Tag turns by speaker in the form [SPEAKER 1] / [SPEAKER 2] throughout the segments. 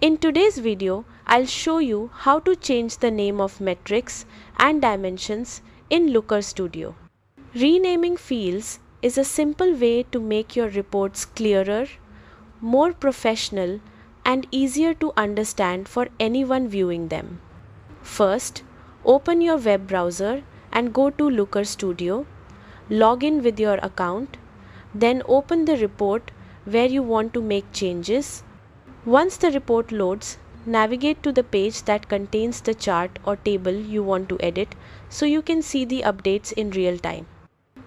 [SPEAKER 1] In today's video, I'll show you how to change the name of metrics and dimensions in Looker Studio. Renaming fields is a simple way to make your reports clearer, more professional, and easier to understand for anyone viewing them. First, open your web browser and go to Looker Studio. Log in with your account. Then open the report where you want to make changes. Once the report loads, navigate to the page that contains the chart or table you want to edit so you can see the updates in real time.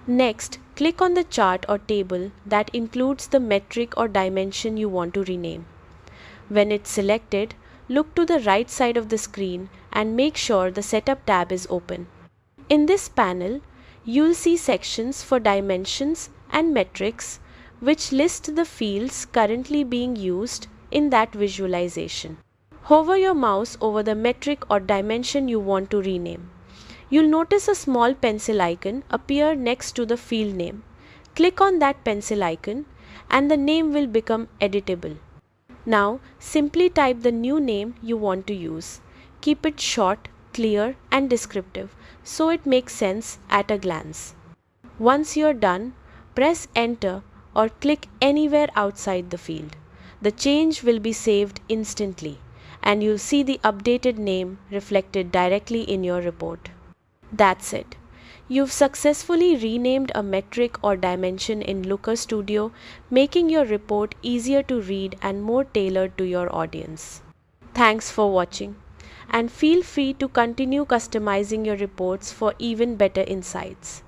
[SPEAKER 1] Next, click on the chart or table that includes the metric or dimension you want to rename. When it's selected, look to the right side of the screen and make sure the Setup tab is open. In this panel, you'll see sections for dimensions and metrics, which list the fields currently being used in that visualization. Hover your mouse over the metric or dimension you want to rename. You'll notice a small pencil icon appear next to the field name. Click on that pencil icon and the name will become editable. Now, simply type the new name you want to use. Keep it short, clear, and descriptive so it makes sense at a glance. Once you're done, press Enter or click anywhere outside the field. The change will be saved instantly, and you'll see the updated name reflected directly in your report. That's it. You've successfully renamed a metric or dimension in Looker Studio, making your report easier to read and more tailored to your audience. Thanks for watching, and feel free to continue customizing your reports for even better insights.